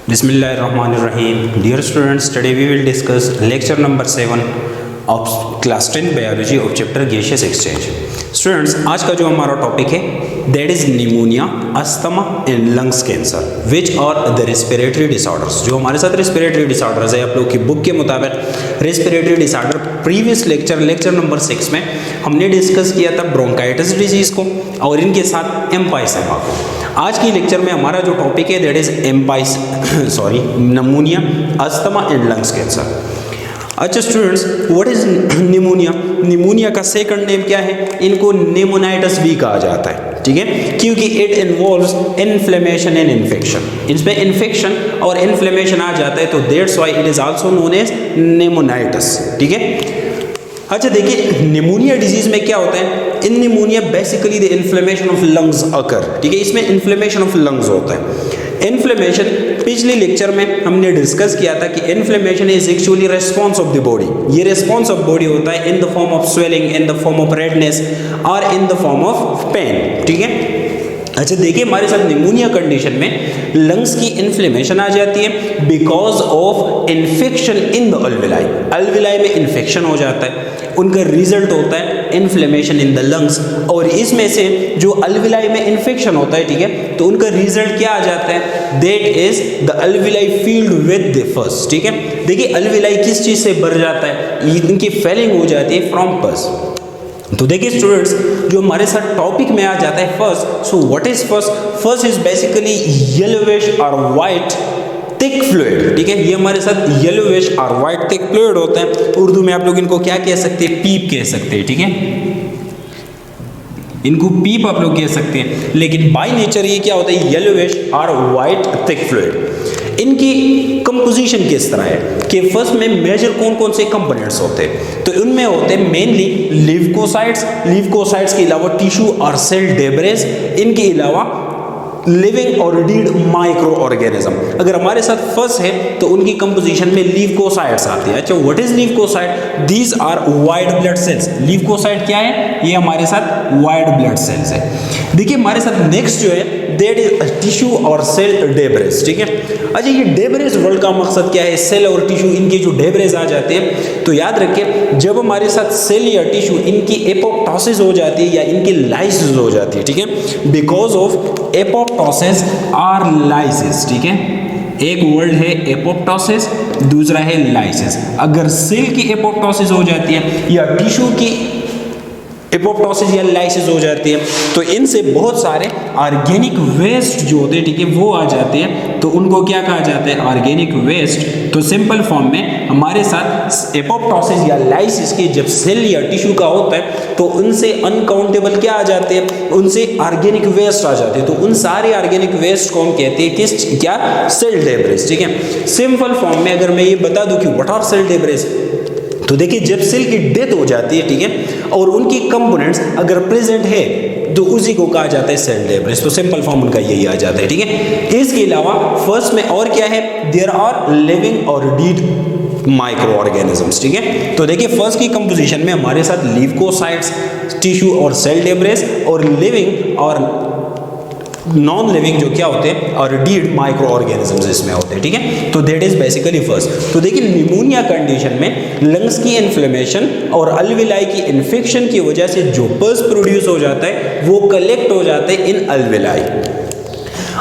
Bismillahirrahmanirrahim. Dear students, today we will discuss lecture number 7 of class 10 biology of chapter gaseous exchange. Students, आज का जो हमारा topic है that is pneumonia, asthma and lungs cancer, which are the respiratory disorders. जो हमारे साथ respiratory disorders है, आप लोग की बुक के मुताबिक respiratory disorder previous lecture number 6 में हमने डिस्कस किया था ब्रोंकाइटिस डिजीज को और इनके साथ एम्पाइसेमा को। आज की लेक्चर में हमारा जो टॉपिक है that is pneumonia, asthma and lungs cancer. अच्छा students, what is pneumonia? Pneumonia का सेकंड नेम क्या है? इनको निमोनाइटिस भी कहा जाता है, ठीक है, क्योंकि it involves inflammation and infection. इसमें इन्फेक्शन और इन्फ्लेमेशन आ जाता है, तो that's why it is also known as pneumonitis, ठीक है। अच्छा देखिए, निमोनिया डिजीज में क्या होता है? In pneumonia basically the inflammation of lungs occur, ठीक है, इसमें इन्फ्लेमेशन ऑफ लंग्स होता है। इन्फ्लेमेशन पिछले लेक्चर में हमने डिस्कस किया था कि inflammation is actually response of the body. ये रेस्पॉन्स ऑफ बॉडी होता है in the form of swelling, in the form of redness और in the form of pain, ठीक है। अच्छा देखिए, हमारे साथ निमोनिया कंडीशन में लंग्स की इन्फ्लेमेशन आ जाती है because of infection in the alveoli. Alveoli में इन्फेक्शन हो जाता है, उनका रिजल्ट होता है इन्फ्लेमेशन इन द लंग्स। और इसमें से जो अल्वेलाई में इन्फेक्शन होता है, ठीक है, तो उनका रिजल्ट क्या आ जाता है? That is the alveoli filled with the pus, ठीक है। देखिए अल्वेलाई किस चीज से भर जाता है? इनकी फेलिंग हो जाती है फ्रॉम पस। तो देखिए स्टूडेंट्स, जो हमारे साथ टॉपिक में आ जाता है first, so what is first? First is basically yellowish और वाइट थिक फ्लूइड, ठीक है। ये हमारे साथ येलोविश और वाइट थिक फ्लूइड होता है। उर्दू में आप लोग इनको क्या कह सकते हैं? पीप कह सकते हैं, ठीक है, इनको पीप आप लोग कह सकते हैं। लेकिन बाय नेचर ये क्या होता है? येलोविश और वाइट थिक फ्लूइड। इनकी कंपोजिशन किस तरह है कि फर्स्ट में मेजर कौन कौन से कंपोनेंट्स होते हैं? तो उनमें होते हैं मेनली ल्यूकोसाइट्स के अलावा टिश्यू और सेल डेब्रेज, इनके अलावा लिविंग और डीड माइक्रो ऑर्गेनिज्म। अगर हमारे साथ फर्स्ट है तो उनकी कंपोजिशन में ल्यूकोसाइट्स आती है। अच्छा, what is leucocyte? These are white blood cells. Leucocyte क्या है? ये हमारे साथ वाइट ब्लड सेल्स है। देखिए हमारे साथ नेक्स्ट जो है दैट इज टिश्यू और सेल डेब्रेज, ठीक है। अच्छा, ये डेब्रेज वर्ड का मकसद क्या है? सेल और टिश्यू, इनके जो डेब्रेज आ जाते हैं, तो याद रखिए जब हमारे साथ सेल या टिश्यू इनकी एपोप्टोसिस हो जाती है या इनकी लाइसिस हो जाती है, ठीक है, बिकॉज ऑफ एपोप्टोसिस और लाइसिस, ठीक है। एक वर्ड है एपोप्टोसिस, दूसरा है लाइसिस। अगर सेल की एपोप्टोसिस हो जाती है या टिश्यू की एपोप्टोसिस या लाइसिस हो जाती है, तो इनसे बहुत सारे ऑर्गेनिक वेस्ट जो होते हैं, ठीक है, वो आ जाते हैं। तो उनको क्या कहा जाता है? Organic waste. तो सिंपल फॉर्म में हमारे साथ एपोप्टोसिस या लाइसिस की जब सेल या टिश्यू का होता है तो उनसे अनकाउंटेबल क्या आ जाते हैं? उनसे ऑर्गेनिक वेस्ट आ जाते हैं। तो उन सारे ऑर्गेनिक वेस्ट को हम कहते हैं किस? क्या? सेल डेब्रिस, ठीक है। सिंपल फॉर्म में अगर मैं ये बता दूं कि व्हाट आर सेल डेब्रिस, तो देखिए जब सेल की डेथ हो जाती है, ठीक है, और उनकी कंपोनेंट्स अगर प्रेजेंट है तो उसी को कहा जाता है सेल डेब्रिस। तो सिंपल फॉर्म उनका यही आ जाता है, ठीक है। इसके अलावा फर्स्ट में और क्या है? देयर आर लिविंग और डीड माइक्रो ऑर्गेनिजम्स, ठीक है। तो देखिए फर्स्ट की कंपोजिशन में हमारे साथ ल्यूकोसाइट्स, टिश्यू और सेल डेब्रिस, और लिविंग और नॉन लिविंग जो क्या होते हैं और डीड माइक्रो ऑर्गेनिजम्स इसमें होते हैं, ठीक है। तो दैट इज बेसिकली फर्स्ट। तो देखिए निमोनिया कंडीशन में लंग्स की इन्फ्लेमेशन और अल्वेलाई की इन्फेक्शन की वजह से जो पस प्रोड्यूस हो जाता है वो कलेक्ट हो जाते हैं इन अल्वेलाई।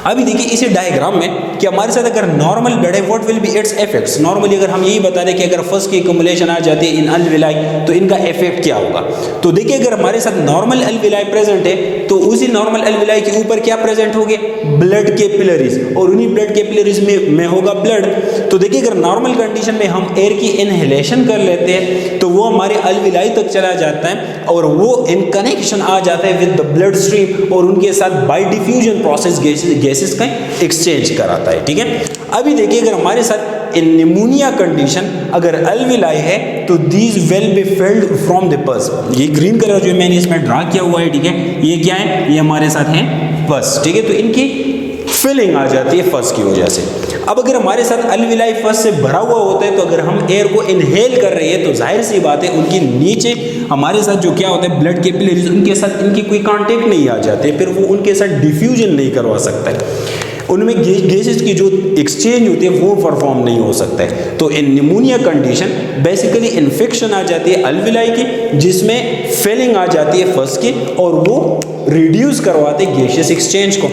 अभी देखिए इसी डायग्राम में कि हमारे साथ अगर नॉर्मल ब्लड है what will be it's effects. Normally अगर हम यही बता दें कि अगर फर्स्ट की एक्युमुलेशन आ जाती है इन अल्वेलाई तो इनका इफेक्ट क्या होगा? तो देखिए अगर हमारे साथ नॉर्मल अल्वेलाई प्रेजेंट है तो उसी नॉर्मल अल्वेलाई के ऊपर क्या प्रेजेंट होंगे? ब्लड कैपिलरीज, और उन्हीं ब्लड कैपिलरीज में होगा ब्लड। तो देखिए अगर नॉर्मल कंडीशन में हम एयर की इनहेलेशन कर लेते हैं तो वो हमारे अल्वेलाई तक चला जाता है और वो इन कनेक्शन आ जाता है विद द ब्लड स्ट्रीम और उनके साथ बाय डिफ्यूजन प्रोसेस गैसेस का एक्सचेंज कराता है, ठीक है। अभी देखिए अगर हमारे साथ इन निमोनिया कंडीशन अगर अल्वेलाई है तो these will be filled from the पस। ये ग्रीन कलर जो मैंने इसमें ड्रा किया हुआ है, ठीक है, ये क्या है? ये हमारे साथ है पस, ठीक है। तो इनकी फिलिंग आ जाती है फर्स्ट की वजह से। अब अगर हमारे साथ अल्वेलाई फर्स्ट से भरा हुआ होता है तो अगर हम एयर को इनहेल कर रहे हैं तो जाहिर सी बात है उनके नीचे हमारे साथ जो क्या होता है ब्लड कैपिलरीज, उनके साथ इनकी कोई कांटेक्ट नहीं आ जाते, फिर वो उनके साथ डिफ्यूजन नहीं करवा सकता है। उनमें गैसेस की जो एक्सचेंज होती है वो परफॉर्म नहीं हो सकता है। तो इन निमोनिया कंडीशन बेसिकली इन्फेक्शन आ जाती है अल्विलाई की, जिसमें फेलिंग आ जाती है फर्स्ट की, और वो रिड्यूस करवाते गैसेस एक्सचेंज को।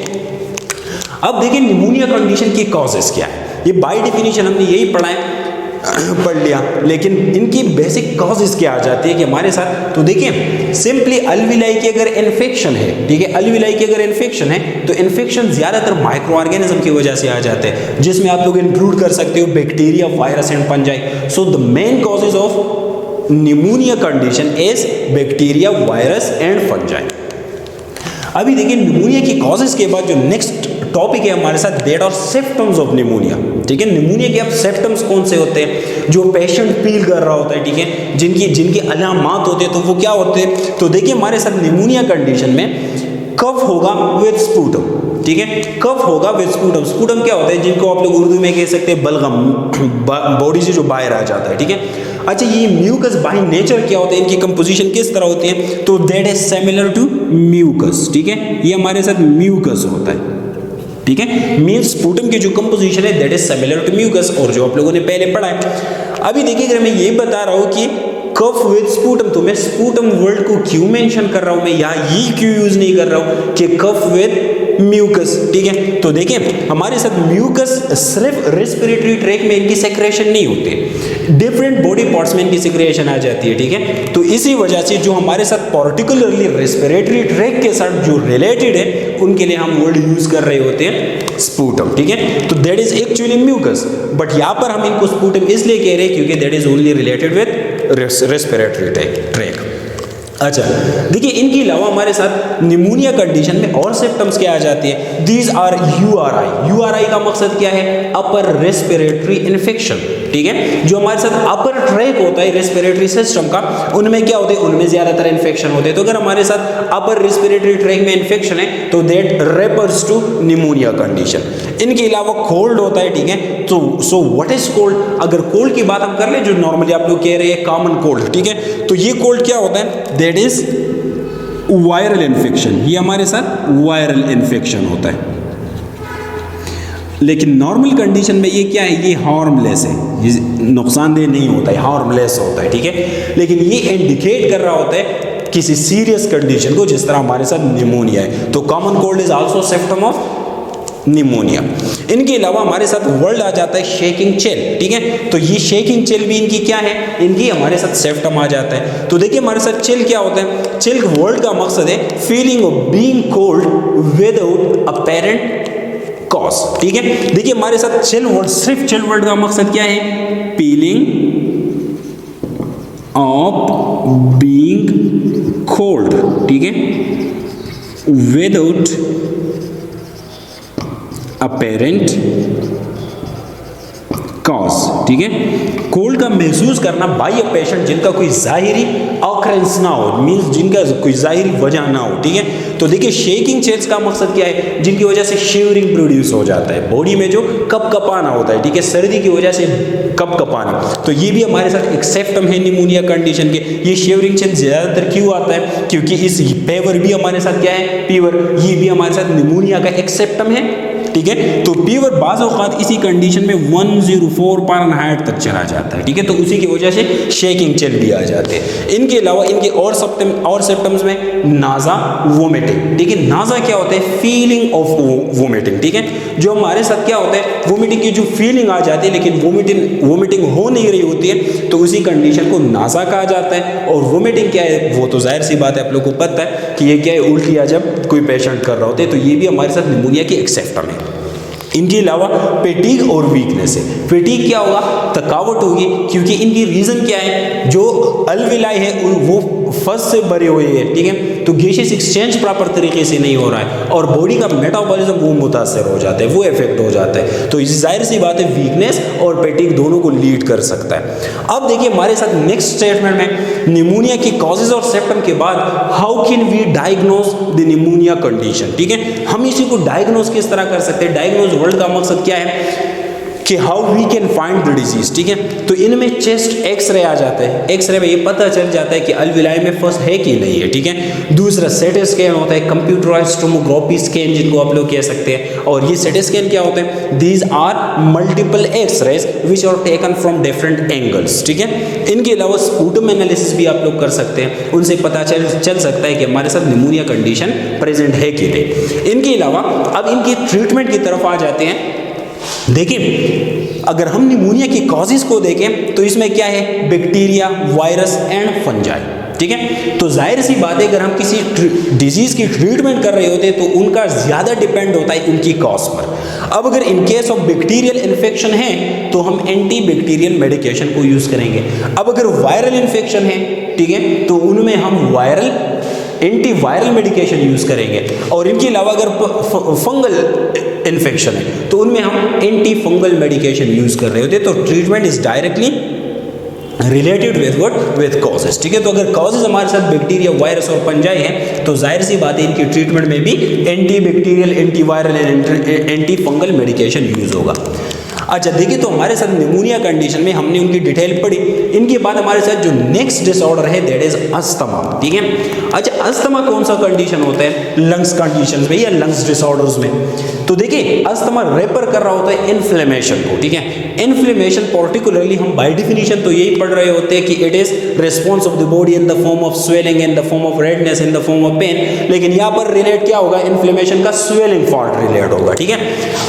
अब देखिए निमोनिया कंडीशन की कॉजेस क्या है, ये बाय डेफिनेशन हमने यही पढ़ लिया, लेकिन इनकी बेसिक कॉजेस क्या आ जाती है कि हमारे साथ, तो देखिए सिंपली अल्विलाई की अगर इन्फेक्शन है, ठीक है, अल्विलाई की अगर इन्फेक्शन है तो इन्फेक्शन ज्यादातर माइक्रो ऑर्गेनिज्म की वजह से आ जाते हैं, जिसमें आप लोग इंक्लूड कर सकते हो bacteria, virus and fungi. So the main causes of pneumonia condition is bacteria, virus and fungi. अभी देखिए निमोनिया की कॉजेज के बाद जो नेक्स्ट टॉपिक है हमारे साथ, that are symptoms of pneumonia. ठीक है, निमोनिया के अब सिम्पटम्स कौन से होते हैं जो पेशेंट फील कर रहा होता है, ठीक है, जिनकी अलामात होते हैं, तो वो क्या होते हैं। तो देखिए हमारे साथ निमोनिया कंडीशन में कफ होगा विद स्पूटम, ठीक है, कफ होगा विद स्पूटम। स्पूटम क्या होता है, जिनको आप लोग उर्दू में कह सकते हैं बलगम, बॉडी से जो बाहर आ जाता है, ठीक है। अच्छा, ये म्यूकस बाय नेचर क्या होता है, इनकी कंपोजिशन किस तरह होती है, तो that is similar to mucus, ठीक है, ये हमारे साथ म्यूकस होता है, ठीक है, मीन्स स्पूटम की जो कंपोजिशन है that is similar to mucus, और जो आप लोगों ने पहले पढ़ा है। अभी देखिए अगर मैं ये बता रहा हूँ कि कफ विद स्पूटम, तो मैं स्पूटम वर्ड को क्यों मेंशन कर रहा हूँ, मैं यहाँ ये क्यों यूज नहीं कर रहा हूँ कि कफ विद म्यूकस, ठीक है। तो देखिए हमारे साथ म्यूकस सिर्फ रेस्पिरेटरी ट्रैक में इनकी सेक्रेशन नहीं होती, डिफरेंट बॉडी पार्ट्स में इनकी सेक्रेशन आ जाती है, ठीक है। तो इसी वजह से जो हमारे साथ पर्टिकुलरली रेस्पिरेटरी ट्रैक के साथ जो रिलेटेड है उनके लिए हम वर्ड यूज कर रहे होते हैं स्पूटम, ठीक है। तो that is actually mucus, but यहाँ पर हम इनको स्पूटम इसलिए कह रहे हैं क्योंकि that is only related with respiratory tract. अच्छा, देखिए इनके अलावा हमारे साथ निमोनिया कंडीशन में और सिम्टम्स क्या आ जाती है, दीज आर यूआरआई। यूआरआई का मकसद क्या है, अपर रेस्पिरेटरी इन्फेक्शन, ठीक है। जो हमारे साथ अपर ट्रैक होता है रेस्पिरेटरी सिस्टम का, उनमें क्या होते हैं, उनमें ज्यादातर इन्फेक्शन होते हैं। तो अगर हमारे साथ अपर रेस्पिरेटरी ट्रैक में इन्फेक्शन है तो that refers to pneumonia condition. इनके अलावा कोल्ड होता है, ठीक है। तो सो व्हाट इज कोल्ड, अगर कोल्ड की बात हम कर ले जो नॉर्मली आप लोग कह रहे हैं कॉमन कोल्ड, ठीक है, तो ये कोल्ड क्या होता है, दैट इज वायरल इन्फेक्शन। ये हमारे साथ वायरल इन्फेक्शन होता है, लेकिन नॉर्मल कंडीशन में ये क्या है, ये हार्मलेस है, ये नुकसानदेह नहीं होता है, हार्मलेस होता है, ठीक है। लेकिन ये इंडिकेट कर रहा होता है किसी सीरियस कंडीशन को, जिस तरह हमारे साथ निमोनिया है। तो common cold is also symptom of pneumonia. इनके अलावा हमारे साथ वर्ड आ जाता है शेकिंग चिल, ठीक है। तो ये शेकिंग चिल भी इनकी क्या है, इनकी हमारे साथ सिम्पटम आ जाता है। तो देखिए हमारे साथ चिल क्या होता है, चिल वर्ड का मकसद है feeling of being cold without apparent cause, ठीक है। देखिए हमारे साथ चिल वर्ड, सिर्फ चिल वर्ड का मकसद क्या है, फीलिंग ऑफ बीइंग कोल्ड, ठीक है, विदाउट अपैरेंट कॉज, ठीक है। कोल्ड का महसूस करना बाय अ पेशेंट जिनका कोई जाहिरी ऑकरेंस ना हो, मींस जिनका कोई जाहिरी वजह ना हो, ठीक है। तो देखिए शेकिंग चिल्स का मकसद क्या है, जिनकी वजह से शिवरिंग प्रोड्यूस हो जाता है, बॉडी में जो कपकपाना होता है, ठीक है, सर्दी की वजह से कपकपाना। तो ये भी हमारे साथ एक सिम्पटम है निमोनिया कंडीशन के। ये शिवरिंग चिल्स ज्यादातर क्यों आता है, क्योंकि इस फीवर भी हमारे साथ क्या है, फीवर, ये भी हमारे साथ निमोनिया का एक सिम्पटम है, ठीक है। तो फीवर बाज़ औक़ात इसी कंडीशन में 104 फ़ारेनहाइट तक चला जाता है, ठीक है। तो उसी की वजह से शेकिंग चिल भी आ जाते हैं। इनके अलावा इनके और सिम्पटम्स में नाज़ा, वोमिटिंग, ठीक है। नाज़ा क्या होता है, फीलिंग ऑफ वोमिटिंग, ठीक है। जो हमारे साथ क्या होता है, वोमिटिंग की जो फीलिंग आ जाती है लेकिन वोमिटिंग हो नहीं रही होती है, तो उसी कंडीशन को नाज़ा कहा जाता है। और वोमिटिंग क्या है, वो तो जाहिर सी बात है, आप लोग को पता है कि ये क्या है, उल्टियाँ जब कोई पेशेंट कर रहा होता है, तो ये भी हमारे साथ निमोनिया की एक सिम्पटम है। इनके अलावा पेटीग और वीकनेस है। पेटीग क्या होगा, थकावट होगी, क्योंकि इनकी रीजन क्या है, जो अल्विलाई है वो फर्स्ट से भरे हुए हैं, ठीक है। तो गैसेस एक्सचेंज प्रॉपर तरीके से नहीं हो रहा है और बॉडी का मेटाबॉलिज्म वो मुतासर हो जाता है, वो इफेक्ट हो जाता है। तो इस जाहिर सी बात है वीकनेस और पेटीग दोनों को लीड कर सकता है। अब देखिए हमारे साथ नेक्स्ट स्टेटमेंट में निमोनिया की कॉजेज और सिम्पटम के बाद how can we diagnose the pneumonia condition, ठीक है। हम इसी को डायग्नोज किस तरह कर सकते हैं, डायग्नोज वर्ड का मकसद क्या है, कि how we can find the disease, ठीक है। तो इनमें चेस्ट एक्सरे आ जाता है, एक्सरे में ये पता चल जाता है कि अल्विलाई में फर्स्ट है कि नहीं है, ठीक है। दूसरा सीटी स्कैन होता है, कंप्यूटराइज्ड टोमोग्राफी स्कैन जिनको आप लोग कह सकते हैं। और ये सीटी स्कैन क्या होते हैं, these are multiple X rays which are taken from different angles, ठीक है। इनके अलावा स्पूटम एनालिसिस भी आप लोग कर सकते हैं, उनसे पता चल सकता है कि हमारे साथ निमोनिया कंडीशन प्रेजेंट है कि नहीं। इनके अलावा अब इनकी ट्रीटमेंट की तरफ आ जाते हैं। देखिए अगर हम निमोनिया की कॉजेज को देखें तो इसमें क्या है, बैक्टीरिया, वायरस एंड फंजाई, ठीक है। तो जाहिर सी बात है अगर हम किसी डिजीज की ट्रीटमेंट कर रहे होते हैं तो उनका ज्यादा डिपेंड होता है उनकी कॉज पर। अब अगर in case of bacterial infection है तो हम एंटी बैक्टीरियल मेडिकेशन को यूज करेंगे। अब अगर वायरल इन्फेक्शन है, ठीक है, तो उनमें हम एंटीवायरल मेडिकेशन यूज करेंगे। और इनके अलावा अगर फंगल इन्फेक्शन है तो उनमें हम एंटी फंगल मेडिकेशन यूज कर रहे होते हैं। तो treatment is directly related with what, with causes, ठीक है। तो अगर कॉजेज हमारे साथ बैक्टीरिया, वायरस और फंजाई है तो जाहिर सी बात है इनकी ट्रीटमेंट में भी anti bacterial, antiviral and anti fungal medication use होगा। अच्छा देखिए, तो हमारे साथ निमोनिया कंडीशन में हमने उनकी डिटेल पढ़ी। इनके बाद हमारे साथ जो नेक्स्ट डिसऑर्डर है दैट इज अस्थमा, ठीक है। अच्छा अस्थमा कौन सा कंडीशन होता है, लंग्स कंडीशन में या लंग्स डिसऑर्डर्स में। तो देखिए अस्थमा रेफर कर रहा होता है इन्फ्लेमेशन को, ठीक है। इन्फ्लेमेशन पर्टिकुलरली हम बाय डेफिनेशन तो यही पढ़ रहे होते हैं कि it is response of the body in the form of swelling, in the form of redness, in the form of pain. लेकिन यहाँ पर रिलेट क्या होगा, इन्फ्लेमेशन का स्वेलिंग पार्ट रिलेट होगा, ठीक है।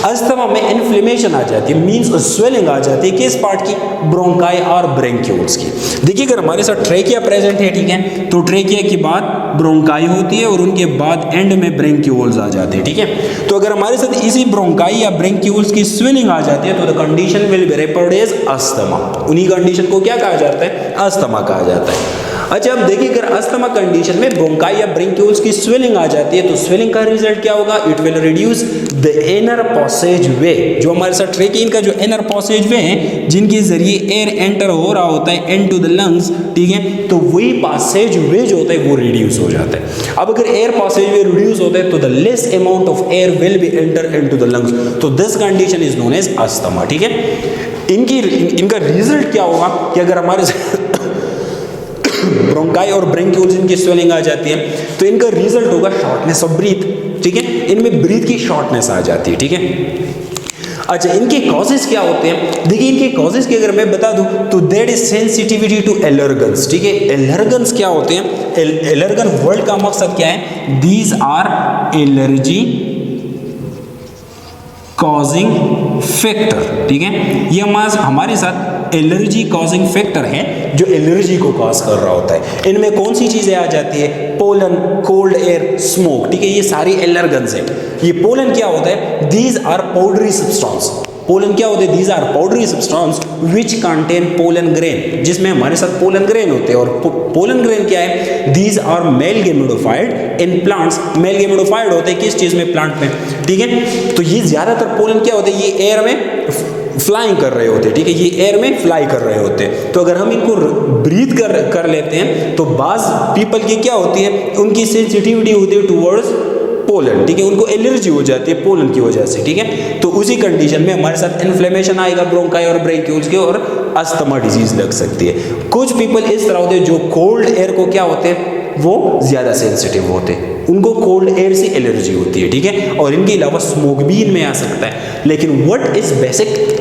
अस्थमा में इन्फ्लेमेशन आ जाती है, मींस स्वेलिंग आ जाती है किस पार्ट की, ब्रोंकाई और ब्रेंक्यूल्स की। देखिए अगर हमारे साथ ट्रेकिया प्रेजेंट है, ठीक है, तो ट्रेकिया के बाद ब्रोंकाई होती है और उनके बाद एंड में ब्रेंक्यूल्स आ जाते हैं, ठीक है। तो अगर हमारे साथ इसी ब्रोंकाई या ब्रेंक्यूल्स की स्वेलिंग आ जाती है तो the condition will be referred as asthma. उन्हीं कंडीशन को क्या कहा जाता है, अस्थमा कहा जाता है। अच्छा अब देखिए अगर अस्थमा कंडीशन में ब्रोंकाई या ब्रेंक्यूल्स की स्वेलिंग आ जाती है तो स्वेलिंग का रिजल्ट क्या होगा, it will reduce the inner passage वे। जो हमारे साथ ट्रेकियन का जो इनर पैसेज वे है जिनके जरिए एयर एंटर हो रहा होता है इनटू द लंग्स, ठीक है, तो वही पैसेज वे जो होता है वो रिड्यूस हो जाता है। अब अगर एयर पैसेज वे रिड्यूस होता है तो the less amount of air will be enter into the lungs, तो this condition is known as asthma, ठीक है। इनका रिजल्ट क्या होगा कि अगर हमारे ब्रोंकाई और ब्रेंक्यूल्स इनकी स्वेलिंग आ जाती है तो इनका रिजल्ट होगा शॉर्टनेस ऑफ ब्रीथ, ठीक है। इनमें ब्रीथ की शॉर्टनेस आ जाती है, ठीक है। अच्छा इनके कॉजेज क्या होते हैं, देखिए इनके कॉजेज की अगर मैं बता दूं तो दैट इज सेंसिटिविटी टू एलर्गन्स, ठीक है। एलर्गन्स क्या होते हैं, एलर्गन वर्ड का मकसद क्या है, these are allergy causing factor, ठीक है। ये हमारे साथ एलर्जी कॉजिंग फैक्टर है जो एलर्जी को कॉज कर रहा होता है। इनमें कौन सी चीजें आ जाती है, पोलन, कोल्ड एयर, स्मोक, ठीक है, ये सारी एलर्गन्स है। ये पोलन क्या होता है, these are powdery substance. Pollen क्या होते हैं, these are powdery substance which contain pollen grain, जिसमें हमारे साथ पोलन ग्रेन होते हैं। और पोलन ग्रेन क्या है, these are male gametophyte in plants. Male gametophyte होते हैं किस चीज में, प्लांट में, ठीक है। तो ये ज्यादातर पोलन क्या होते हैं, ये एयर में फ्लाइंग कर रहे होते हैं, ठीक है, ये एयर में फ्लाई कर रहे होते हैं। तो अगर हम इनको ब्रीथ कर लेते हैं तो बाज पीपल की क्या होती है, उनकी सेंसिटिविटी होती है टुवर्ड्स पोलन, ठीक है, उनको एलर्जी हो जाती है पोलन की वजह से, ठीक है। तो उसी कंडीशन में हमारे साथ इन्फ्लेमेशन आएगा ब्रोंकाई और ब्रेंक्यूल्स के और अस्थमा डिजीज लग सकती है। कुछ पीपल इस तरह होते हैं जो कोल्ड एयर को क्या होते हैं, वो ज्यादा सेंसिटिव होते हैं, उनको कोल्ड एयर से एलर्जी होती है, ठीक है। और इनके अलावा स्मोक भी इनमें आ सकता है। लेकिन what is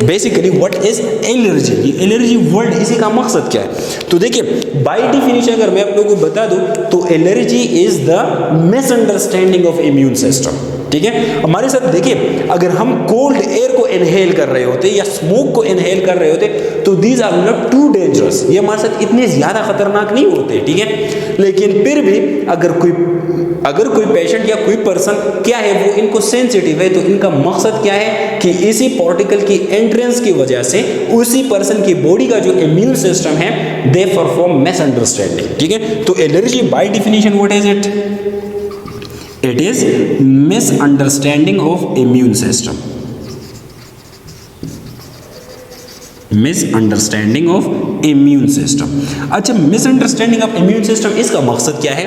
basically what is allergy, ये एलर्जी वर्ड इसी का मकसद क्या है। तो देखिए बाय डेफिनेशन अगर मैं आप लोगों को बता दूं तो allergy is the misunderstanding of immune system, ठीक है। हमारे साथ देखिए अगर हम कोल्ड एयर को इनहेल कर रहे होते या स्मोक को इनहेल कर रहे होते तो these are not too dangerous, ये हमारे साथ इतने ज्यादा खतरनाक नहीं होते, ठीक है। लेकिन फिर भी अगर कोई पेशेंट या कोई पर्सन क्या है वो इनको सेंसिटिव है तो इनका मकसद क्या है कि इसी पार्टिकल की एंट्रेंस की वजह से उसी पर्सन की बॉडी का जो इम्यून सिस्टम है दे परफॉर्म मिसअंडरस्टैंडिंग, ठीक है। तो allergy by definition what is it, it is misunderstanding of immune system, misunderstanding of immune system. अच्छा मिसअंडरस्टैंडिंग ऑफ इम्यून सिस्टम, इसका मकसद क्या है,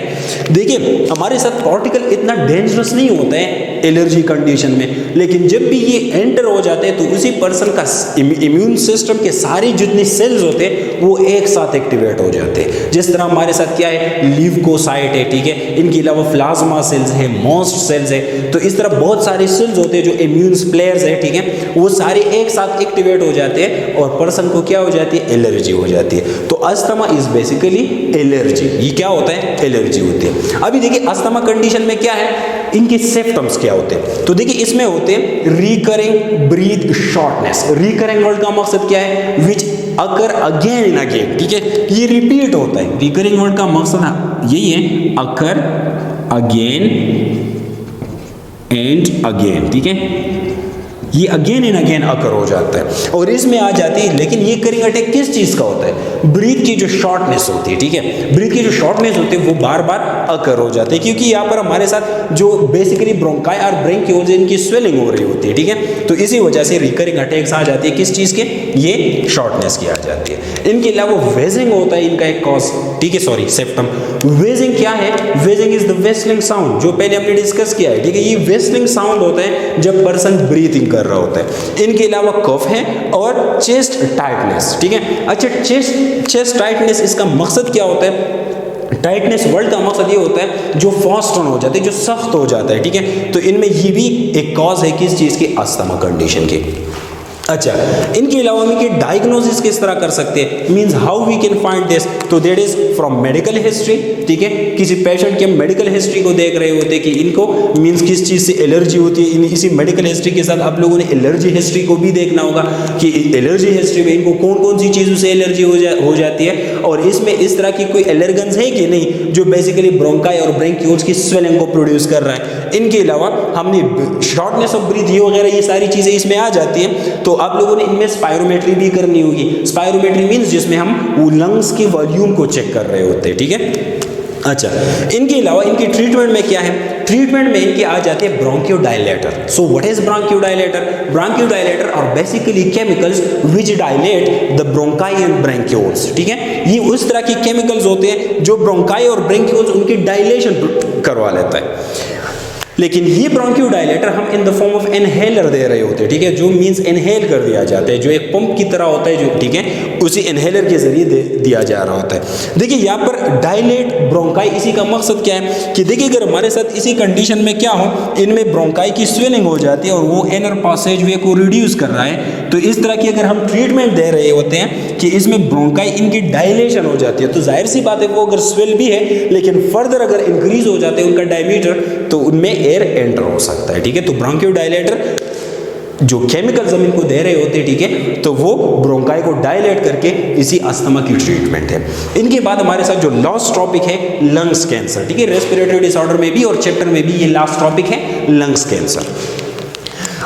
देखिए हमारे साथ पार्टिकल इतना डेंजरस नहीं होता है एलर्जी कंडीशन में। लेकिन जब भी ये एंटर हो जाते हैं तो उसी पर्सन का इम्यून सिस्टम के सारे जितने सेल्स होते हैं वो एक साथ एक्टिवेट हो जाते हैं। जिस तरह हमारे साथ क्या है, ल्यूकोसाइट है, ठीक है, इनके अलावा प्लाज्मा सेल्स है, मोस्ट सेल्स है, तो इस तरह बहुत सारे सेल्स होते हैं जो इम्यून प्लेयर्स है, ठीक है, वो सारे एक साथ एक्टिवेट हो जाते हैं और पर्सन को क्या हो जाती है, एलर्जी हो जाती है। तो अस्थमा इज बेसिकली एलर्जी। ये क्या होता है, एलर्जी होती है। अभी देखिए अस्थमा कंडीशन में क्या है, इनके सिम्पटम्स क्या होते हैं। तो देखिए इसमें होते हैं recurring breath shortness. Recurring word का मकसद क्या है, which occur again and again, ठीक है, ये रिपीट होता है। रिकरिंग वर्ड का मकसद यही है, अकर अगेन एंड अगेन, ठीक है, ये अगेन एंड अगेन अकर हो जाता है। और इसमें आ जाती है, लेकिन ये करिंग अटैक किस चीज का होता है, ब्रीथ की जो शॉर्टनेस होती है, ठीक है, ब्रीथ की जो शॉर्टनेस होती है वो बार बार अकर हो जाती है, क्योंकि यहाँ पर हमारे साथ जो बेसिकली ब्रोंकाई और ब्रोंक्यूल्स इनकी स्वेलिंग हो रही होती है, ठीक है, तो इसी वजह से रिकरिंग अटैक्स आ जाती है। किस चीज के, ये शॉर्टनेस की आ जाती है। इनके अलावा वेजिंग होता है इनका एक कॉज, ठीक है, सॉरी सेप्टम। वेजिंग क्या है, वेजिंग इज द वेस्टलिंग साउंड, जो पहले हमने डिस्कस किया है, ठीक है, ये वेस्टलिंग साउंड होता है जब पर्सन ब्रीथिंग कर रहा होता है। इनके अलावा कफ है और चेस्ट टाइटनेस, ठीक है। अच्छा, चेस्ट टाइटनेस, इसका मकसद क्या होता है, टाइटनेस वर्ड का मकसद ये होता है जो फास्ट ऑन हो जाते हैं, जो सख्त हो जाता है, ठीक है, तो इनमें ये भी एक कॉज है किस चीज की, अस्थमा कंडीशन की। अच्छा, इनके अलावा हम इनकी डायग्नोसिस किस तरह कर सकते हैं, means how we can find this, तो that is from medical history, ठीक है, किसी पेशेंट के मेडिकल हिस्ट्री को देख रहे होते हैं कि इनको मींस किस चीज़ से एलर्जी होती है। इसी मेडिकल हिस्ट्री के साथ आप लोगों ने एलर्जी हिस्ट्री को भी देखना होगा कि एलर्जी हिस्ट्री में इनको कौन कौन सी चीज़ों से एलर्जी हो जाती है, और इसमें इस तरह की कोई एलर्जेंस है कि नहीं जो बेसिकली ब्रोंकाई और ब्रोंक्यूल्स की स्वेलिंग को प्रोड्यूस कर रहा है। इनके अलावा हमने शॉर्टनेस ऑफ ब्रीथ ये वगैरह ये सारी चीज़ें इसमें आ जाती हैं। तो आप लोगों ने इनमें स्पायरोमेट्री भी करनी होगी। स्पायरोमेट्री मींस जिसमें हम वो लंग्स के वॉल्यूम को चेक कर रहे होते हैं, ठीक है। अच्छा, इनके अलावा इनकी ट्रीटमेंट में क्या है, ट्रीटमेंट में इनके आ जाते हैं bronchodilator. So what is bronchodilator, bronchodilator are basically chemicals which dilate the bronchi and bronchioles, ठीक है, ये उस तरह के केमिकल्स होते हैं जो ब्रोंकाई और ब्रोंक्यूल्स उनकी डायलेशन करवा लेता है। लेकिन ये ब्रोंकियोडायलेटर हम in the form of inhaler दे रहे होते हैं, ठीक है, जो मींस इनहेल कर दिया जाता है, जो एक पंप की तरह होता है, जो ठीक है, उसी इनहेलर के जरिए दिया जा रहा होता है। देखिए यहाँ पर डायलेट ब्रोंकाई, इसी का मकसद क्या है कि देखिए अगर हमारे साथ इसी कंडीशन में क्या हो, इनमें ब्रोंकाई की स्वेलिंग हो जाती है और वो इनर पासेज वे को रिड्यूस कर रहा है, तो इस तरह की अगर हम ट्रीटमेंट दे रहे होते हैं कि इसमें ब्रोंकाई इनकी डायलेशन हो जाती है, तो जाहिर सी बात है वो अगर स्वेल भी है लेकिन फर्दर अगर इंक्रीज हो जाते हैं उनका डायमीटर, तो उनमें एयर एंटर हो सकता है, ठीक है। तो ब्रोंकियोडायलेटर जो केमिकल्स हम इनको दे रहे होते हैं, ठीक है, तो वो ब्रोंकाई को डायलेट करके इसी अस्थमा की ट्रीटमेंट है। इनके बाद हमारे साथ जो लास्ट टॉपिक है लंग्स कैंसर, ठीक है, रेस्पिरेटरी डिसऑर्डर में भी और चैप्टर में भी ये लास्ट टॉपिक है लंग्स कैंसर।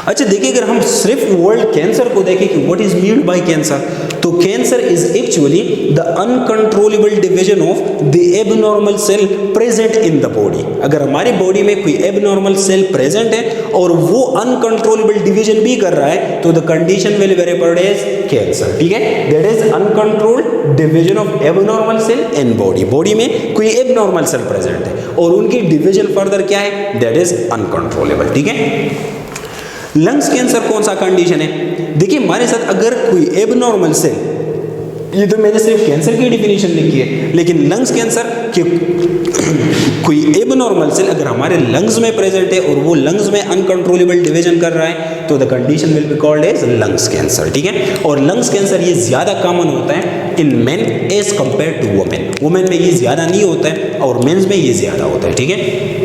अच्छा देखिए, अगर हम सिर्फ वर्ड कैंसर को देखें कि what is meant by cancer, तो cancer is actually the uncontrollable division of the abnormal cell present in the body. अगर हमारी बॉडी में कोई एबनॉर्मल सेल प्रेजेंट है और वो अनकंट्रोलेबल डिवीजन भी कर रहा है, तो the condition will be referred as cancer, ठीक है। That is uncontrolled division of abnormal cell in body. Body में कोई एबनॉर्मल सेल प्रेजेंट है और उनकी डिवीजन फर्दर क्या है, दैट इज अनकंट्रोलेबल, ठीक है। लंग्स कैंसर कौन सा कंडीशन है, देखिए हमारे साथ अगर कोई एबनॉर्मल सेल, ये तो मैंने सिर्फ कैंसर की डिफिनेशन लिखी है, लेकिन लंग्स कैंसर के कोई एबनॉर्मल सेल अगर हमारे लंग्स में प्रेजेंट है और वो लंग्स में अनकंट्रोलेबल डिवीजन कर रहा है, तो the condition will be called as lungs cancer, ठीक है। और लंग्स कैंसर ये ज्यादा कॉमन होता है in men age compare to women. Women में ये ज्यादा नहीं होता है और मेंस में ये ज्यादा होता है, ठीक है।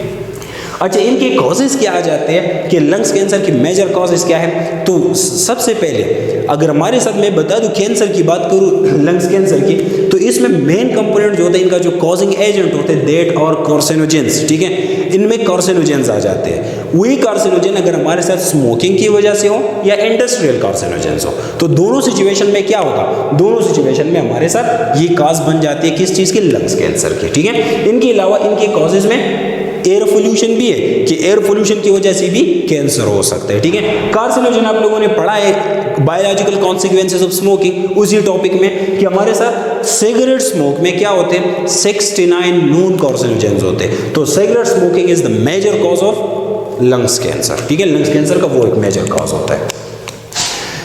अच्छा, इनके कॉजेज क्या आ जाते हैं कि लंग्स कैंसर की मेजर कॉजेज क्या है, तो सबसे पहले अगर हमारे साथ मैं बता दूं कैंसर की बात करूं लंग्स कैंसर की, तो इसमें मेन कंपोनेंट जो होता है इनका जो कॉजिंग एजेंट होते हैं दैट और कार्सिनोजेंस, ठीक है, इनमें कार्सिनोजेंस आ जाते हैं। वही कार्सिनोजेन अगर हमारे साथ स्मोकिंग की वजह से हो या इंडस्ट्रियल कार्सिनोजेंस हो, तो दोनों सिचुएशन में क्या होगा, दोनों सिचुएशन में हमारे साथ ये काज बन जाती है किस चीज़ की, लंग्स कैंसर की, ठीक है। इनके अलावा इनके कॉजेज में एयर पोल्यूशन भी है कि एयर पोल्यूशन की वजह से भी कैंसर हो सकता है, ठीक है। कार्सिनोजन आप लोगों ने पढ़ा है बायोलॉजिकल कॉन्सिक्वेंसेस ऑफ स्मोकिंग, उसी टॉपिक में कि हमारे साथ सिगरेट स्मोक में क्या होते हैं 69 नोन कार्सिनोजेंस होते हैं। तो cigarette smoking is the major cause of lungs cancer, ठीक है। लंग्स कैंसर का वो एक मेजर कॉज होता है।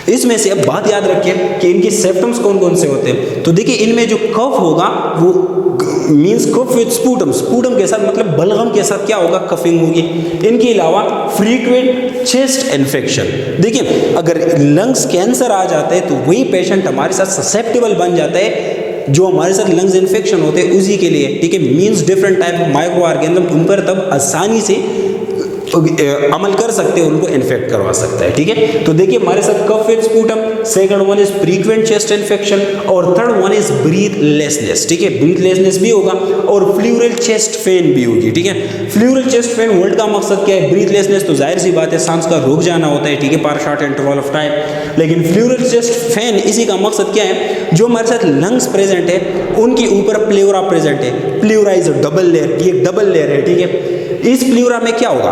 इसमें से अब बात याद रखिए कि इनकी सिम्टम्स कौन कौन से होते हैं। तो देखिए इनमें जो कफ होगा वो means cough with sputum, sputum के साथ मतलब बलगम के साथ क्या होगा, कफिंग होगी। इनके अलावा फ्रीक्वेंट चेस्ट इन्फेक्शन। देखिए अगर लंग्स कैंसर आ जाते हैं तो वही पेशेंट हमारे साथ ससेप्टेबल बन जाता है जो हमारे साथ लंग्स इन्फेक्शन होते हैं उसी के लिए, ठीक है। Means different type of micro organism उन पर तब आसानी से अमल कर सकते हैं, उनको इन्फेक्ट करवा सकता है, ठीक है। तो देखिए हमारे साथ cough with sputum, second one is frequent chest infection और थर्ड वन इज ब्रीथलेसनेस, ठीक है। ब्रीथलेसनेस भी होगा और फ्लूरल चेस्ट पेन भी होगी, ठीक है। फ्लूरल चेस्ट पेन वर्ड का मकसद क्या है, ब्रीथलेसनेस तो जाहिर सी बात है सांस का रुक जाना होता है, ठीक है, पर शॉर्ट इंटरवल ऑफ टाइम। लेकिन फ्लूरल चेस्ट पेन इसी का मकसद क्या है, जो हमारे साथ लंग्स प्रेजेंट है उनके ऊपर प्लेउरा प्रेजेंट है। प्लेउरा इज डबल लेयर, ये डबल लेयर है, ठीक है। इस प्लेउरा में क्या होगा,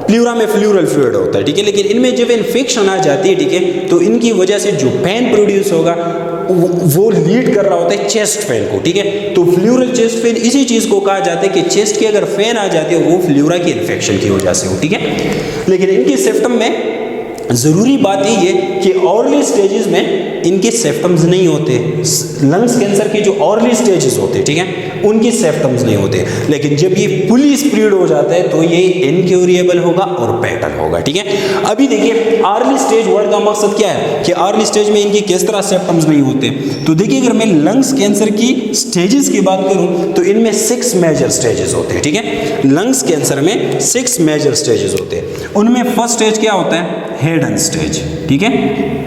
प्लूरा में फ्लूरल फ्लूइड होता है, ठीक है। लेकिन इनमें जब इन्फेक्शन आ जाती है, ठीक है, तो इनकी वजह से जो पेन प्रोड्यूस होगा वो लीड कर रहा होता है चेस्ट पेन को, ठीक है। तो फ्लूरल चेस्ट पेन इसी चीज को कहा जाता है कि चेस्ट की अगर पेन आ जाती है वो फ्लूरा की इन्फेक्शन की वजह से हो, ठीक है। लेकिन इनके सिम्टम में जरूरी बात यही है कि अर्ली स्टेजेस में इनके सिम्टम्स नहीं होते। लंग्स कैंसर के जो अर्ली स्टेजेस होते हैं, ठीक है, उनकी सिम्टम्स नहीं होते। लेकिन जब ये फुली स्प्रेड हो जाता है तो ये इनक्यूरेबल होगा और पैटल होगा, ठीक है। अभी देखिए अर्ली स्टेज वर्ड का मकसद क्या है कि अर्ली स्टेज में इनकी किस तरह सिम्टम्स नहीं होते। तो देखिए अगर मैं लंग्स कैंसर की स्टेजेस की बात करूं तो इनमें 6 मेजर स्टेजेस होते हैं, ठीक है। लंग्स कैंसर में 6 मेजर स्टेजेस होते हैं। उनमें फर्स्ट स्टेज क्या होता है, हेडन स्टेज, ठीक है।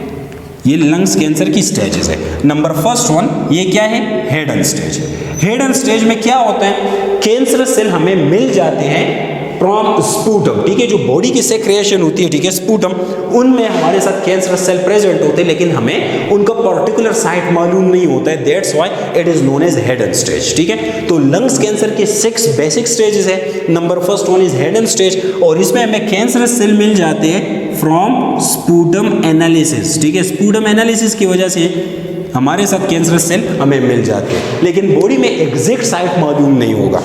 ये लंग्स कैंसर की स्टेजेस है। नंबर फर्स्ट वन ये क्या है, हेडन स्टेज। हेडन स्टेज में क्या होता है, कैंसर सेल हमें मिल जाते हैं फ्रॉम स्पूटम, ठीक है। जो बॉडी की सेक्रेशन होती है, ठीक है, स्पूटम, उनमें हमारे साथ कैंसर सेल प्रेजेंट होते हैं, लेकिन हमें उनका पर्टिकुलर साइट मालूम नहीं होता है। That's why it is known as hidden stage, ठीक है। तो लंग्स कैंसर के 6 बेसिक स्टेजेस है। Number first one is hidden stage और इसमें हमें कैंसर सेल मिल जाते हैं फ्रॉम स्पूटम एनालिसिस, ठीक है। स्पूटम एनालिसिस की वजह से हमारे साथ कैंसर सेल हमें मिल जाते हैं, लेकिन बॉडी में एग्जैक्ट साइट मालूम नहीं होगा।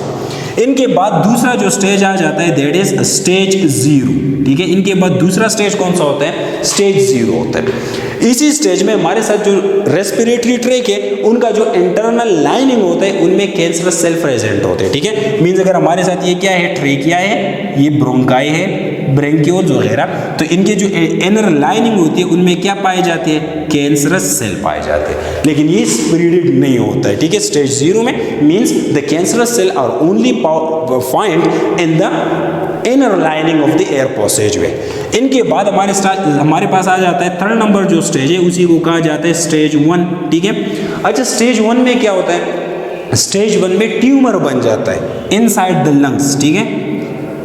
इनके बाद दूसरा जो स्टेज आ जाता है दैट इज स्टेज 0, ठीक है। इनके बाद दूसरा स्टेज कौन सा होता है, स्टेज 0 होता है। इसी स्टेज में हमारे साथ जो रेस्पिरेटरी ट्रैक है उनका जो इंटरनल लाइनिंग होता है उनमें कैंसर सेल प्रेजेंट होते हैं, ठीक है। मींस अगर हमारे साथ ये क्या है, ट्रेकिया है, ये ब्रोंकाई है, ब्रेंक्यूल्स वगैरह, तो इनके जो इनर लाइनिंग होती है उनमें क्या पाए जाते हैं, कैंसरस सेल पाए जाते हैं। लेकिन ये स्प्रेडेड नहीं होता है, ठीक है। स्टेज 0 में means the cancerous cell are only find in the inner lining of the air passageway. इनके बाद हमारे पास आ जाता है थर्ड नंबर जो स्टेज है, उसी को कहा जाता है स्टेज 1, ठीक है। अच्छा स्टेज 1 में क्या होता है, स्टेज 1 में ट्यूमर बन जाता है इनसाइड द लंग्स, ठीक है।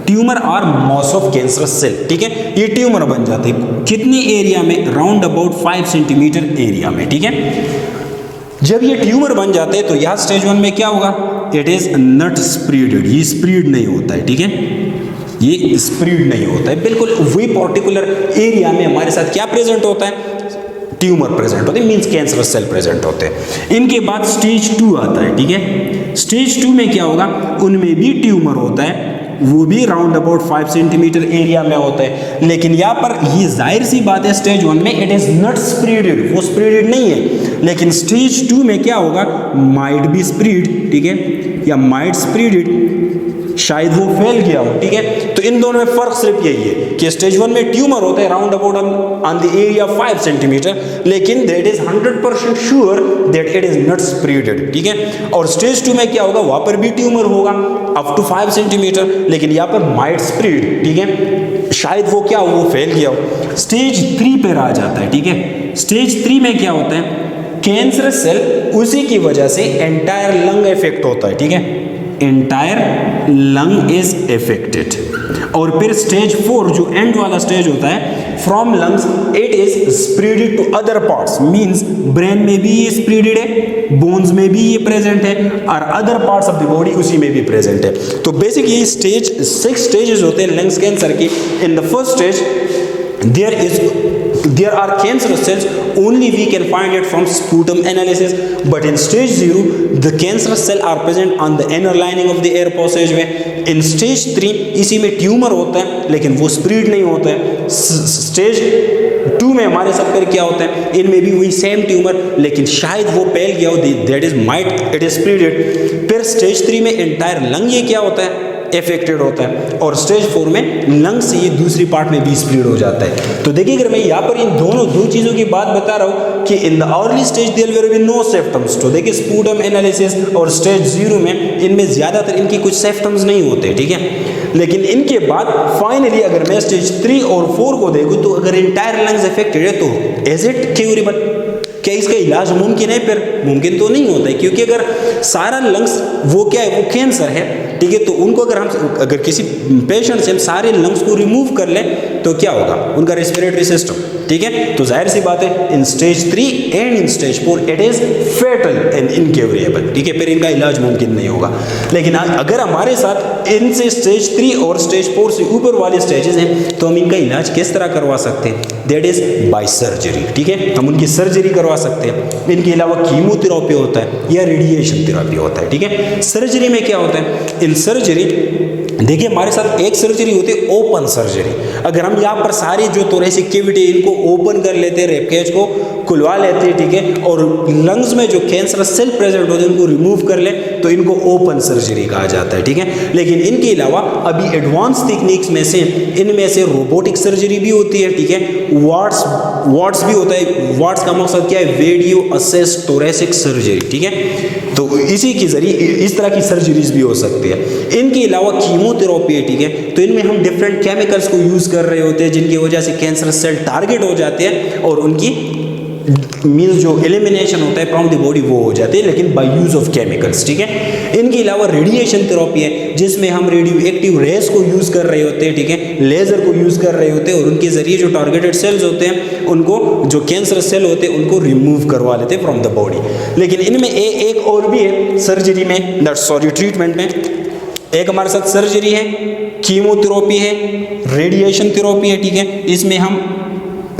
ट्यूमर और मॉस ऑफ कैंसरस सेल, ठीक है, ये ट्यूमर बन जाते हैं। कितनी एरिया में, राउंड अबाउट 5 सेंटीमीटर एरिया में, ठीक है। जब ये ट्यूमर बन जाते हैं तो यहाँ स्टेज 1 में क्या होगा, इट इज नॉट स्प्रेडेड, ये स्प्रेड नहीं होता है, ठीक है, ये स्प्रेड नहीं होता है। बिल्कुल वही पर्टिकुलर एरिया में हमारे साथ क्या प्रेजेंट होता है, ट्यूमर प्रेजेंट होते हैं, मींस कैंसरस सेल प्रेजेंट होते हैं। इनके बाद स्टेज 2 आता है, ठीक है। स्टेज 2 में क्या होगा, उनमें भी ट्यूमर होता है, वो भी राउंड अबाउट 5 सेंटीमीटर एरिया में होता है। लेकिन यहाँ पर ये जाहिर सी बात है स्टेज 1 में इट इज नॉट स्प्रेडेड, वो स्प्रेडेड नहीं है। लेकिन स्टेज 2 में क्या होगा, माइट बी स्प्रेड, ठीक है, या माइट स्प्रेडेड, शायद वो फैल गया हो, ठीक है। तो इन दोनों में फर्क सिर्फ यही है कि स्टेज 1 में ट्यूमर होता है round about on the area 5 centimetre, लेकिन that is 100% sure that it is not spreaded, ठीक है। और स्टेज 2 में क्या होगा, वहां पर भी ट्यूमर होगा अप टू 5 सेंटीमीटर, लेकिन यहाँ पर माइट स्प्रेड, ठीक है, शायद वो क्या हो, वो फैल गया हो। स्टेज 3 पर आ जाता है, ठीक है। स्टेज 3 में क्या होता है, कैंसर सेल उसी की वजह से एंटायर लंग इफेक्ट होता है, ठीक है, एंटायर लंग इज इफेक्टेड। और फिर स्टेज 4 जो एंड वाला स्टेज होता है, from lungs it is spreaded to other parts, means brain में भी ये स्प्रेडेड है, बोन्स में भी ये प्रेजेंट है, और other parts of the body उसी में भी प्रेजेंट है। तो बेसिक ये स्टेज 6 स्टेजेस होते हैं लंग्स कैंसर की। In the first stage there is there are cancerous cells, only we can find it from sputum analysis. But in stage 0, the cancerous cell are present on the inner lining of the air passageway. In stage 3, इसी में tumour होता है लेकिन वो spread नहीं होता है. Stage 2 में हमारे साथ फिर क्या होता है, इनमें भी वही सेम ट्यूमर लेकिन शायद वो फैल गया हो, that is might it is spreaded. फिर स्टेज 3 में एंटायर लंग ये क्या होता है, इफेक्टेड होता है. और स्टेज 4 में लंग से ये दूसरी पार्ट में भी स्प्रेड हो जाता है. तो देखिए अगर मैं यहाँ पर इन दो चीज़ों की बात बता रहा हूँ कि in the early stage there will be no symptoms. तो देखिए स्पूटम एनालिसिस और स्टेज 0 में इनमें ज़्यादातर इनकी कुछ सिम्पटम्स नहीं होते, ठीक है. लेकिन इनके बाद फाइनली अगर मैं स्टेज 3 और 4 को देखूँ तो अगर इंटायर लंग्स अफेक्टेड है तो इज इट क्यूरेबल, क्या इसका इलाज मुमकिन है? फिर मुमकिन तो नहीं होता है, क्योंकि अगर सारा लंग्स वो क्या है, वो कैंसर है, ठीक है. तो उनको अगर किसी पेशेंट से हम सारे लंग्स को रिमूव कर लें तो क्या होगा, उनका रेस्पिरेटरी सिस्टम, ठीक है. तो जाहिर सी बात है in stage 3 and in stage 4 it is fatal and incurable, ठीक है. फिर इनका इलाज मुमकिन नहीं होगा. लेकिन अगर हमारे साथ इनसे स्टेज 3 और स्टेज 4 से ऊपर वाले स्टेजेस हैं तो हम इनका इलाज किस तरह करवा सकते हैं, दैट इज बाय सर्जरी, ठीक है. हम उनकी सर्जरी करवा सकते हैं. इनके अलावा कीमोथेरेपी होता है या रेडिएशन थेरेपी होता है, ठीक है. सर्जरी में क्या होता है, इन सर्जरी देखिए हमारे साथ एक सर्जरी होती है ओपन सर्जरी. अगर हम यहाँ पर सारी जो थोरेसिक कैविटी इनको ओपन कर लेते हैं, रेबकेज को खुलवा लेते हैं, ठीक है, और लंग्स में जो कैंसरस सेल प्रेजेंट होते हैं उनको रिमूव कर ले तो इनको ओपन सर्जरी कहा जाता है, ठीक है. लेकिन इनके अलावा अभी एडवांस टेक्निक्स में से इनमें से रोबोटिक सर्जरी भी होती है, ठीक है. वाट्स भी होता है. वाट्स का मकसद क्या है, वीडियो असिस्ट थोरेसिक सर्जरी, ठीक है. तो इसी के जरिए इस तरह की सर्जरीज भी हो सकती है. इनके अलावा कीमोथेरेपी है, ठीक है. तो इनमें हम डिफरेंट केमिकल्स को यूज़ कर रहे होते हैं जिनकी वजह से कैंसर सेल टारगेट हो जाते हैं और उनकी मीन्स जो एलिमिनेशन होता है फ्रॉम द बॉडी वो हो जाती है, लेकिन बाय यूज़ ऑफ केमिकल्स, ठीक है. इनके अलावा रेडिएशन थेरेपी है जिसमें हम रेडियो एक्टिव रेस को यूज़ कर रहे होते हैं, ठीक है, लेज़र को यूज़ कर रहे होते हैं और उनके ज़रिए जो टारगेटेड सेल्स होते हैं उनको, जो कैंसर सेल होते हैं उनको रिमूव करवा लेते हैं फ्रॉम द बॉडी. लेकिन इनमें एक और भी है सर्जरी में, ट्रीटमेंट में. एक हमारे साथ सर्जरी है, कीमोथेरेपी है, रेडिएशन थेरेपी है, ठीक है. इसमें हम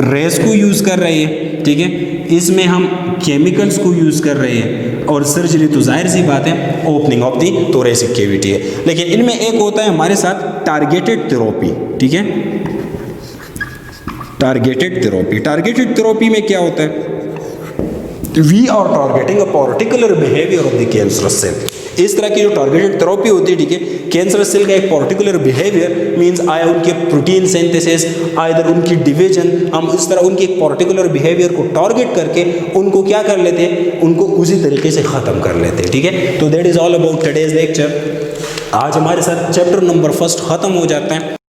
रेस को यूज़ कर रहे हैं, ठीक है. इसमें हम केमिकल्स को यूज़ कर रहे हैं और सर्जरी तो जाहिर सी बात है opening of the thoracic cavity है. लेकिन इनमें एक होता है हमारे साथ टारगेटेड थेरेपी, ठीक है. टारगेटेड थेरेपी में क्या होता है, we are targeting a particular behaviour of the cancerous cell. इस तरह की जो टारगेटेड थेरेपी होती है, ठीक है, कैंसर सेल का एक पर्टिकुलर बिहेवियर मींस आया उनके प्रोटीन सिंथेसिस, आइदर उनकी डिवीजन, हम इस तरह उनके एक पर्टिकुलर बिहेवियर को टारगेट करके उनको क्या कर लेते हैं, उनको उसी तरीके से ख़त्म कर लेते हैं, ठीक है. तो that is all about today's lecture. आज हमारे साथ चैप्टर नंबर 1 ख़त्म हो जाता है.